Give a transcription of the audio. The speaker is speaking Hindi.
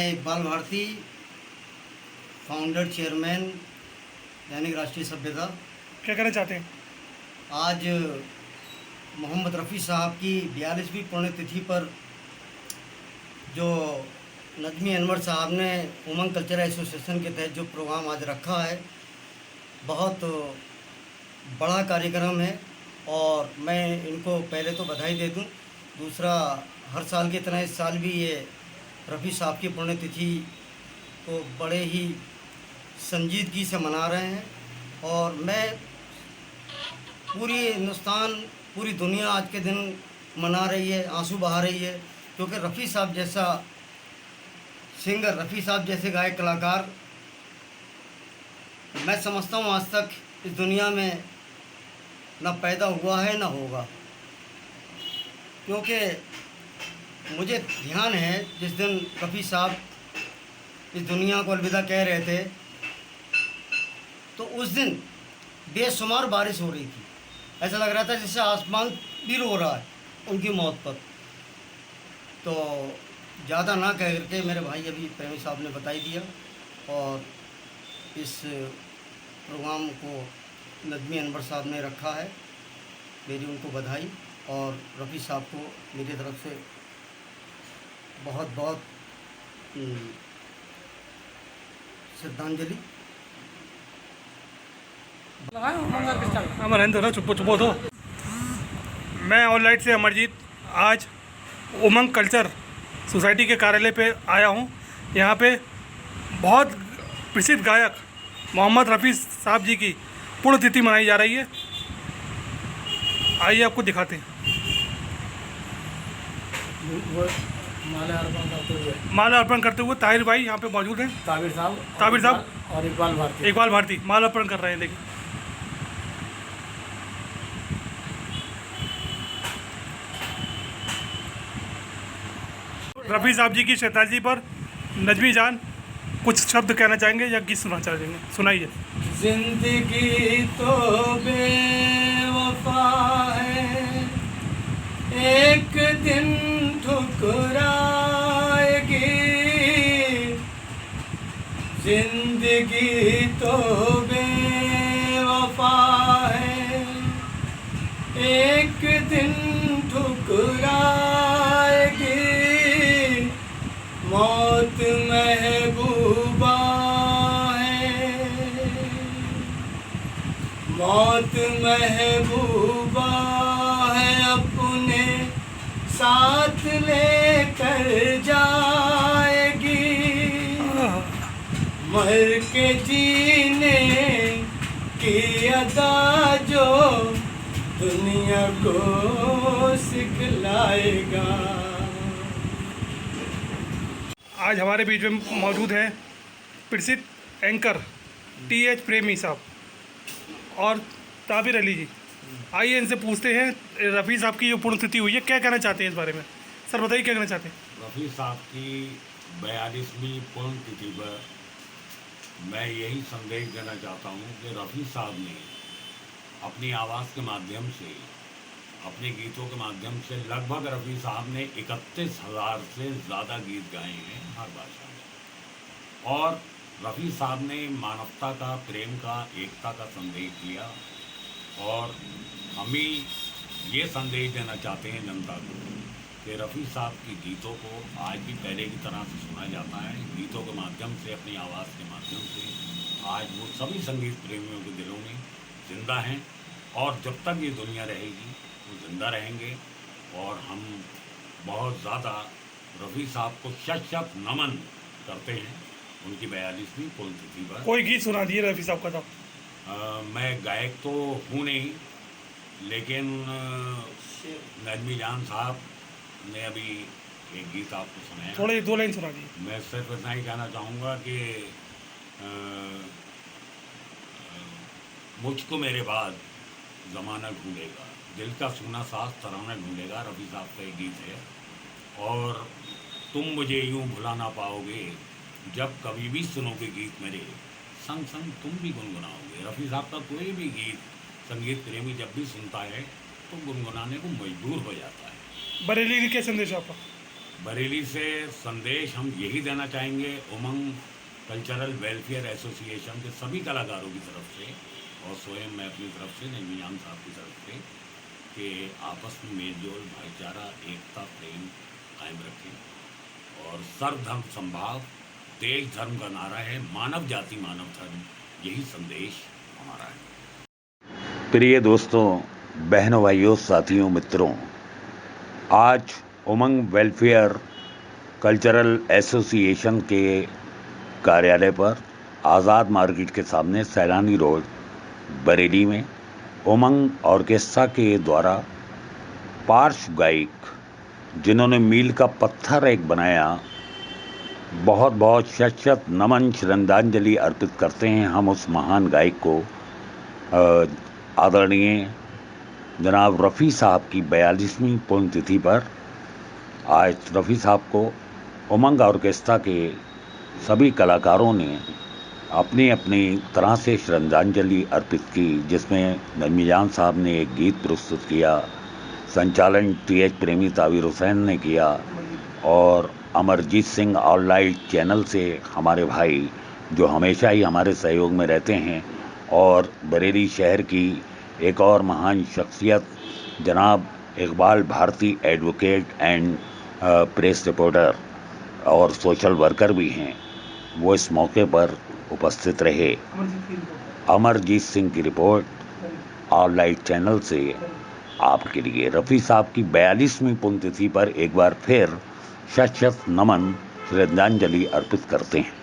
मैं इकबाल भारती, फाउंडर चेयरमैन दैनिक राष्ट्रीय सभ्यता। क्या कहना चाहते हैं? आज मोहम्मद रफ़ी साहब की 42वीं पुण्यतिथि पर जो नजमी अनवर साहब ने उमंग कल्चरल एसोसिएशन के तहत जो प्रोग्राम आज रखा है, बहुत बड़ा कार्यक्रम है और मैं इनको पहले तो बधाई दे दूं। दूसरा, हर साल की तरह इस साल भी ये रफ़ी साहब की पुण्यतिथि को बड़े ही संजीदगी से मना रहे हैं और मैं पूरी हिंदुस्तान, पूरी दुनिया आज के दिन मना रही है, आंसू बहा रही है, क्योंकि रफ़ी साहब जैसा सिंगर, रफ़ी साहब जैसे गायक कलाकार मैं समझता हूँ आज तक इस दुनिया में ना पैदा हुआ है ना होगा। क्योंकि मुझे ध्यान है जिस दिन रफ़ी साहब इस दुनिया को अलविदा कह रहे थे, तो उस दिन बेशुमार बारिश हो रही थी। ऐसा लग रहा था जैसे आसमान भी रो रहा है उनकी मौत पर। तो ज़्यादा ना कह करके मेरे भाई अभी प्रेमी साहब ने बता ही दिया और इस प्रोग्राम को नजमी अनवर साहब ने रखा है। मेरी उनको बधाई और रफ़ी साहब को मेरी तरफ से बहुत बहुत श्रद्धांजलि। अमर ना चुप चुप तो मैं ऑनलाइन से अमरजीत आज उमंग कल्चर सोसाइटी के कार्यालय पे आया हूँ। यहाँ पे बहुत प्रसिद्ध गायक मोहम्मद रफ़ी साहब जी की पुण्यतिथि मनाई जा रही है। आइए आपको दिखाते हैं। माला अर्पण करते हुए ताहिर भाई यहाँ पे मौजूद हैं। ताबिर साहब और इकबाल भारती माला अर्पण कर रहे हैं। देखिए रफ़ी साहब जी की शताब्दी पर नजमी जान कुछ शब्द कहना चाहेंगे या गीत सुना चाहेंगे? सुनाइए। जिंदगी तो बेवफा है, एक दिन ठुकराएगी। जिंदगी तो बेवफा है, एक दिन ठुकराएगी। मौत महबूबा है, मौत महबूबा है, अपने साथ लेकर जाएगी। मर के जीने की अदा जो दुनिया को सिखलाएगा। आज हमारे बीच में मौजूद हैं प्रसिद्ध एंकर TH प्रेमी साहब और ताबिर अली जी। आइए इनसे पूछते हैं रफ़ी साहब की जो पुण्यतिथि हुई है, क्या कहना चाहते हैं इस बारे में? सर बताइए क्या कहना चाहते हैं? रफ़ी साहब की 42वीं पुण्यतिथि पर मैं यही संदेश देना चाहता हूँ कि रफ़ी साहब ने अपनी आवाज़ के माध्यम से, अपने गीतों के माध्यम से लगभग रफ़ी साहब ने 31,000 से ज़्यादा गीत गाए हैं हर भाषा में। और रफ़ी साहब ने मानवता का, प्रेम का, एकता का संदेश दिया और हम भी ये संदेश देना चाहते हैं जनता को कि रफ़ी साहब की गीतों को आज भी पहले की तरह से सुना जाता है। गीतों के माध्यम से, अपनी आवाज़ के माध्यम से आज वो सभी संगीत प्रेमियों के दिलों में ज़िंदा हैं और जब तक ये दुनिया रहेगी वो ज़िंदा रहेंगे। और हम बहुत ज़्यादा रफ़ी साहब को शत नमन करते हैं उनकी 42वीं पुण्यतिथि पर। कोई गीत सुना दिए रफ़ी साहब का तो। मैं गायक तो हूँ नहीं, लेकिन नजमी जान साहब ने अभी एक गीत आपको सुनाया, थोड़े 2 लाइन सुना दिए। मैं सिर्फ इतना ही कहना चाहूँगा कि मुझको मेरे बाद ज़माना ढूंढेगा, दिल का सूना साथ तराना ढूंढेगा, रफ़ी साहब का एक गीत है। और तुम मुझे यूं भुला ना पाओगे, जब कभी भी सुनोगे गीत मेरे, संग संग तुम भी गुनगुनाओगे। रफ़ी साहब का कोई भी गीत संगीत प्रेमी जब भी सुनता है तो गुनगुनाने को मजबूर हो जाता है। बरेली के संदेश आपका? बरेली से संदेश हम यही देना चाहेंगे उमंग कल्चरल वेलफेयर एसोसिएशन के सभी कलाकारों की तरफ से और स्वयं मैं अपनी तरफ से नजमी जान साहब की तरफ से कि आपस में मेलजोल भाईचारा एकता प्रेम कायम रखें और सर्वधर्म संभाव देश धर्म का नारा है, मानव जाति मानव धर्म, यही संदेश हमारा है। प्रिय दोस्तों, बहनों, भाइयों, साथियों, मित्रों, आज उमंग वेलफेयर कल्चरल एसोसिएशन के कार्यालय पर आज़ाद मार्केट के सामने सैलानी रोड बरेली में उमंग ऑर्केस्ट्रा के द्वारा पार्श्व गायक जिन्होंने मील का पत्थर एक बनाया, बहुत बहुत शत नमन श्रद्धांजलि अर्पित करते हैं हम उस महान गायक को। आदरणीय जनाब रफ़ी साहब की 42वीं पुण्यतिथि पर आज रफ़ी साहब को उमंग ऑर्केस्ट्रा के सभी कलाकारों ने अपनी अपनी तरह से श्रद्धांजलि अर्पित की, जिसमें नजमी जान साहब ने एक गीत प्रस्तुत किया, संचालन TH प्रेमी तावीर हुसैन ने किया और अमरजीत सिंह ऑनलाइन चैनल से हमारे भाई जो हमेशा ही हमारे सहयोग में रहते हैं, और बरेली शहर की एक और महान शख्सियत जनाब Iqbal Bharti advocate and press reporter और सोशल वर्कर भी हैं, वो इस मौके पर उपस्थित रहे। अमरजीत सिंह की रिपोर्ट ऑनलाइन चैनल से आपके लिए। रफ़ी साहब की 42वीं पुण्यतिथि पर एक बार फिर शत नमन श्रद्धांजलि अर्पित करते हैं।